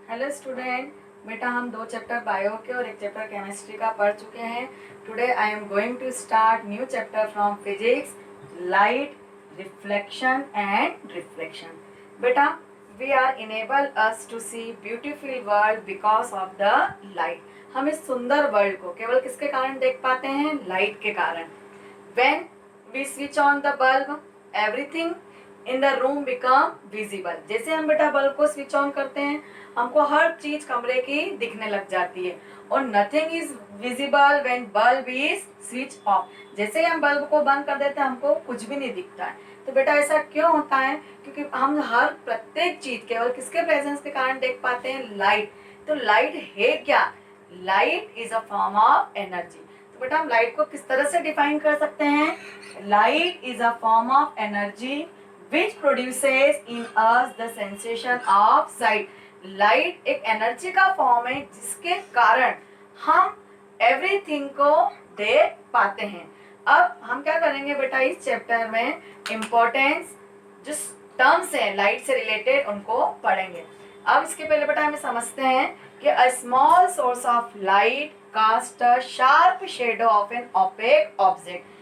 Hello student, बेटा हम 2 chapter bio के और 1 चैप्टर केमिस्ट्री का पढ़ चुके हैं। Today I am going to start new chapter from physics, light, reflection and reflection. बेटा we are enable us to see beautiful world because of the light. हम इस सुंदर वर्ल्ड को केवल किसके कारण देख पाते हैं? लाइट के कारण। When we switch on the bulb, everything in the room become visible। जैसे हम बेटा बल्ब को स्विच ऑन करते हैं, हमको हर चीज कमरे की दिखने लग जाती है। और nothing is visible when bulb is switch off. जैसे ही हम बल्ब को बंद कर देते हैं, हमको कुछ भी नहीं दिखता है। तो बेटा ऐसा क्यों होता है? क्योंकि हम हर प्रत्येक चीज केवल किसके प्रेजेंस के कारण देख पाते हैं? लाइट। तो लाइट है क्या? Light is a form of energy. तो बेटा हम लाइट को किस तरह से डिफाइन कर सकते हैं? Light is a form of energy which produces in us the sensation of site. Light एक एनर्जी का फॉर्म है जिसके कारण हम एवरीथिंग को देख पाते हैं। अब हम क्या करेंगे बेटा, इस चैप्टर में इम्पोर्टेंस जो टर्म्स हैं लाइट से रिलेटेड उनको पढ़ेंगे। अब इसके पहले बेटा हमें समझते हैं कि a small source of light cast a sharp shadow of an opaque object.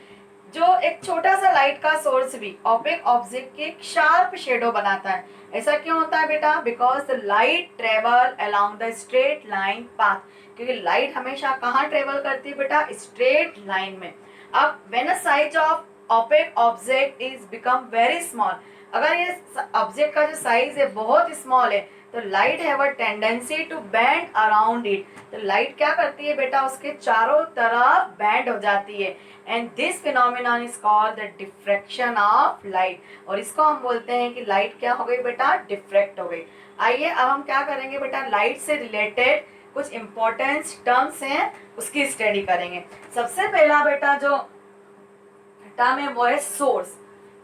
जो एक छोटा सा लाइट का सोर्स भी ओपेक ऑब्जेक्ट की एक शार्प शेडो बनाता है। ऐसा क्यों होता है बेटा? Because the light travel along the straight line path. क्योंकि लाइट हमेशा कहाँ ट्रेवल करती है बेटा? स्ट्रेट लाइन में। अब when a size of opaque object is become very small, अगर ये ऑब्जेक्ट का जो साइज है बहुत स्मॉल है, तो light have a tendency to bend around it. तो लाइट क्या करती है बेटा? उसके चारों तरफ बेंड हो जाती है। And this phenomenon is called the diffraction of light. और इसको हम बोलते हैं कि लाइट क्या हो गई बेटा? डिफ्रैक्ट हो गई। आइए अब हम क्या करेंगे बेटा, लाइट से रिलेटेड कुछ इंपॉर्टेंट टर्म्स हैं उसकी स्टडी करेंगे। सबसे पहला बेटा जो टर्म है वो है सोर्स।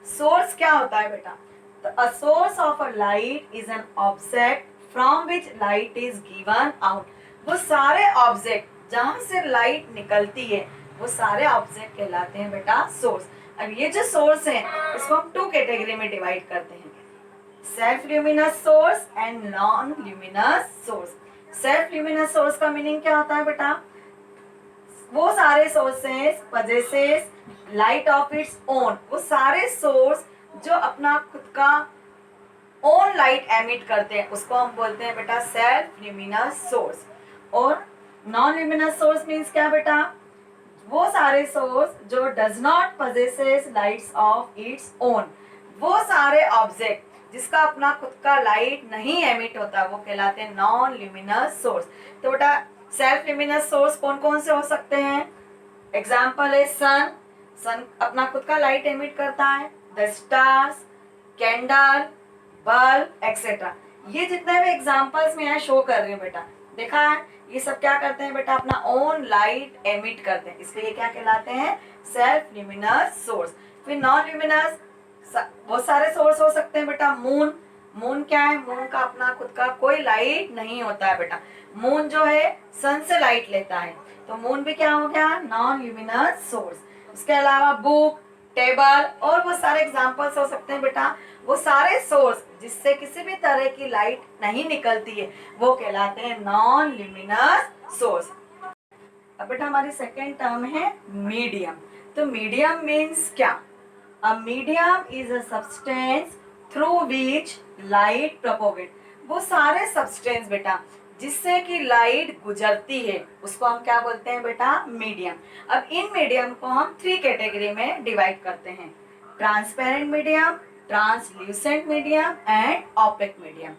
सोर्स क्या होता है बेटा? तो a source of a light is an object from which light is given out. वो सारे ऑब्जेक्ट जहां से लाइट निकलती है वो सारे ऑब्जेक्ट कहलाते हैं बेटा सोर्स। अब ये जो सोर्स है इसको हम 2 कैटेगरी में डिवाइड करते हैं, self luminous source and non luminous source. Self luminous source का मीनिंग क्या होता है बेटा? वो सारे sources possesses light of its own. वो सारे सोर्स जो अपना खुद का ओन लाइट एमिट करते हैं उसको हम बोलते हैं बेटा सेल्फ ल्यूमिनस सोर्स। और नॉन ल्यूमिनस सोर्स मीन्स क्या बेटा? वो सारे सोर्स जो does not possesses lights of its own. वो सारे ऑब्जेक्ट जिसका अपना खुद का लाइट नहीं एमिट होता वो कहलाते हैं नॉन ल्यूमिनस सोर्स। तो बेटा सेल्फ ल्यूमिनस सोर्स कौन कौन से हो सकते हैं? एग्जाम्पल है सन। सन अपना खुद का लाइट एमिट करता है। The stars, candle, bulb etcetera. ये जितने भी एग्जाम्पल्स में यहाँ शो कर रही हूँ बेटा, देखा है? ये सब क्या करते हैं बेटा? अपना ओन लाइट एमिट करते हैं, इसलिए ये क्या कहलाते हैं? Self luminous source. फिर नॉन ल्यूमिनस बहुत सारे सोर्स हो सकते हैं बेटा। मून। मून क्या है? मून का अपना खुद का कोई लाइट नहीं होता है बेटा। मून जो है सन से लाइट लेता है, तो मून भी क्या हो गया? Non luminous source. उसके अलावा बुक, टेबल और वो सारे एग्जांपल्स हो सकते हैं बेटा। वो सारे सोर्स जिससे किसी भी तरह की लाइट नहीं निकलती है वो कहलाते हैं नॉन ल्यूमिनस सोर्स। अब बेटा हमारी सेकेंड टर्म है मीडियम। तो मीडियम मीन्स क्या? A medium is a substance through which light propagate. वो सारे सब्सटेंस बेटा जिससे कि लाइट गुजरती है उसको हम क्या बोलते हैं बेटा? मीडियम। अब इन मीडियम को हम 3 कैटेगरी में डिवाइड करते हैं, transparent medium, translucent medium and opaque medium.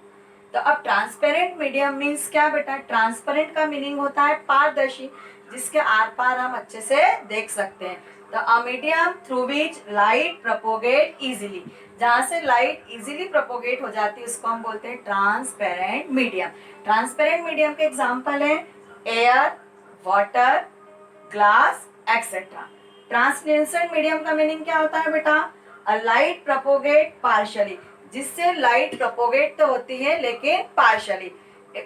तो अब ट्रांसपेरेंट मीडियम मीन्स क्या बेटा? ट्रांसपेरेंट का मीनिंग होता है पारदर्शी, जिसके आर पार हम अच्छे से देख सकते हैं। तो a medium through which light propagate easily, जहां से लाइट इजीली प्रोपोगेट हो जाती है उसको हम बोलते हैं ट्रांसपेरेंट मीडियम। ट्रांसपेरेंट मीडियम के एग्जांपल है air, water, glass etcetera. Translucent medium का मीनिंग क्या होता है बेटा? अ लाइट प्रोपोगेट पार्शियली, जिससे लाइट प्रोपोगेट तो होती है लेकिन partially.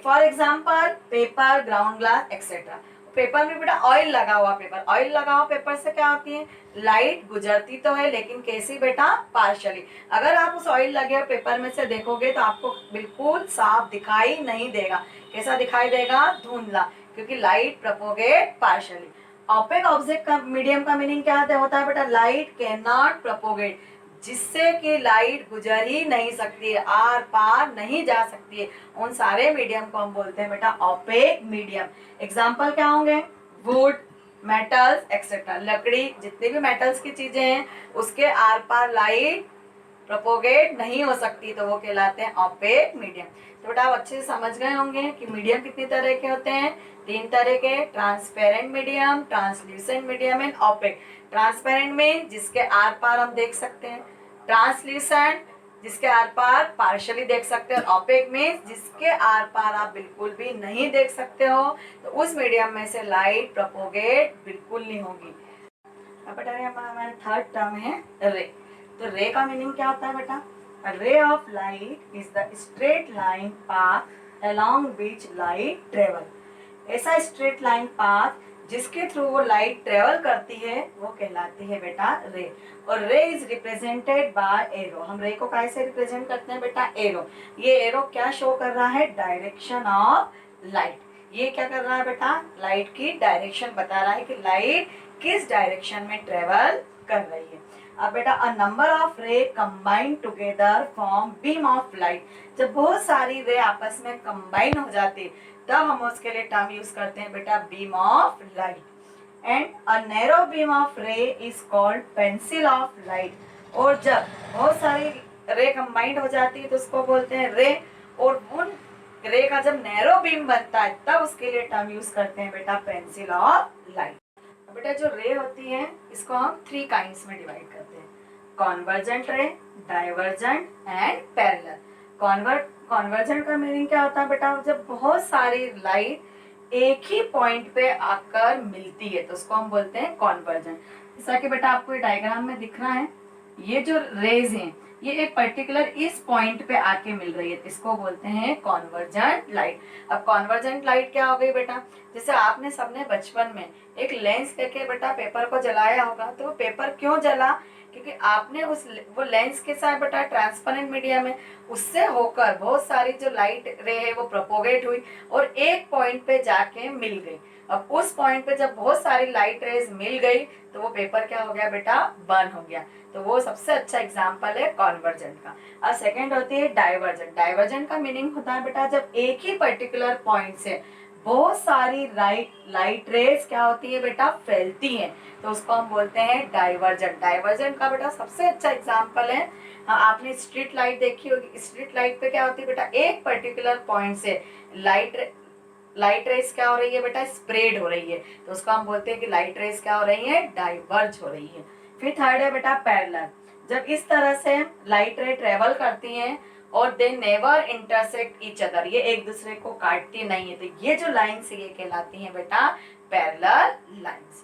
For example paper, ground glass etcetera. Paper में बेटा ऑयल लगा हुआ पेपर, ऑयल लगा हुआ पेपर से क्या होती है, लाइट गुजरती तो है लेकिन कैसी बेटा, पार्शियली। अगर आप उस ऑयल लगे हुए पेपर में से देखोगे तो आपको बिल्कुल साफ दिखाई नहीं देगा। कैसा दिखाई देगा, धुंधला, क्योंकि light propagate partially. Opaque object का मीडियम का मीनिंग क्या होता है बेटा, लाइट कैन नॉट प्रोपोगेट, जिससे कि लाइट गुजर ही नहीं सकती है, आर पार नहीं जा सकती है, उन सारे मीडियम को हम बोलते हैं बेटा ऑपेक मीडियम। एग्जाम्पल क्या होंगे, वुड, मेटल्स एक्सेट्रा, लकड़ी, जितने भी मेटल्स की चीजें हैं उसके आर पार लाइट प्रोपोगेट नहीं हो सकती, तो वो कहलाते हैं ऑपेक मीडियम। तो बेटा आप अच्छे से समझ गए होंगे कि मीडियम कितनी तरह के होते हैं, 3 तरह के, transparent medium, translucent medium and opaque. Transparent में जिसके आर पार हम देख सकते हैं, ट्रांसल्यूसेंट जिसके आर पार पार्शियली देख सकते हैं, और ऑपेक में जिसके आर पार आप बिल्कुल भी नहीं देख सकते हो, तो उस मीडियम में से लाइट प्रोपोगेट बिल्कुल नहीं होगी। अब बेटा हमारा थर्ड टर्म है रे। तो रे का मीनिंग क्या होता है बेटा, ray of light is the straight line path along which light travel. ऐसा स्ट्रेट लाइन पाथ जिसके थ्रू वो लाइट ट्रेवल करती है वो कहलाती है बेटा रे। और रे इज रिप्रेजेंटेड बाय एरो। हम रे को कैसे रिप्रेजेंट करते हैं बेटा, एरो। ये एरो क्या शो कर रहा है, डायरेक्शन ऑफ लाइट। ये क्या कर रहा है बेटा, लाइट की डायरेक्शन बता रहा है कि लाइट किस डायरेक्शन में ट्रेवल कर रही है। अब बेटा अ नंबर ऑफ रे combine together form beam of light. जब बहुत सारी रे आपस में कंबाइन हो जाती तब हम उसके लिए टर्म यूज करते हैं बेटा beam of light. And a narrow beam of रे is called pencil of light. और जब बहुत सारी रे कंबाइंड हो जाती है तो उसको बोलते हैं रे। और उन रे का जब नैरो बीम बनता है तब उसके लिए टर्म यूज करते हैं बेटा पेंसिल ऑफ लाइट। बेटा जो रे होती है इसको हम 3 काइंड्स में डिवाइड करते हैं, कॉन्वर्जेंट रे, डाइवर्जेंट एंड पैरेलल। कॉन्वर्जेंट का मीनिंग क्या होता है बेटा, जब बहुत सारी लाइट एक ही पॉइंट पे आकर मिलती है तो उसको हम बोलते हैं कॉन्वर्जेंट। जैसा कि बेटा आपको ये डायग्राम में दिख रहा है, ये जो रेज हैं ये एक पर्टिकुलर इस पॉइंट पे आके मिल रही है, इसको बोलते हैं कॉन्वर्जेंट लाइट। अब कॉन्वर्जेंट लाइट क्या हो गई बेटा, जैसे आपने सबने बचपन में एक लेंस लेके बेटा पेपर को जलाया होगा, तो पेपर क्यों जला, क्योंकि आपने वो लेंस के साथ बेटा ट्रांसपेरेंट मीडियम है, उससे होकर बहुत सारी जो लाइट रे है वो प्रोपोगेट हुई और एक पॉइंट पे जाके मिल गई। अब उस पॉइंट पे जब बहुत सारी लाइट रेज मिल गई तो वो पेपर क्या हो गया बेटा, बर्न हो गया। तो वो सबसे अच्छा एग्जाम्पल है कॉन्वर्जेंट का। अब सेकेंड होती है डाइवर्जेंट। डाइवर्जेंट का मीनिंग होता है बेटा जब एक ही पर्टिकुलर पॉइंट से बहुत सारी लाइट रेज क्या होती है बेटा, फैलती हैं, तो उसको हम बोलते हैं डाइवर्जेंट। डाइवर्जेंट का बेटा सबसे अच्छा एग्जाम्पल है, आपने स्ट्रीट लाइट देखी होगी, स्ट्रीट लाइट पे क्या होती है बेटा, एक पर्टिकुलर पॉइंट से लाइट रेस क्या हो रही है बेटा, स्प्रेड हो रही है, तो उसको हम बोलते हैं कि लाइट रेस क्या हो रही है, डाइवर्ज हो रही है। फिर थर्ड है बेटा पैरेलल। जब इस तरह से लाइट रे ट्रेवल करती हैं और they never intersect each other, ये एक दूसरे को काटती नहीं है, तो ये जो लाइन्स ये कहलाती हैं बेटा पैरेलल लाइन्स।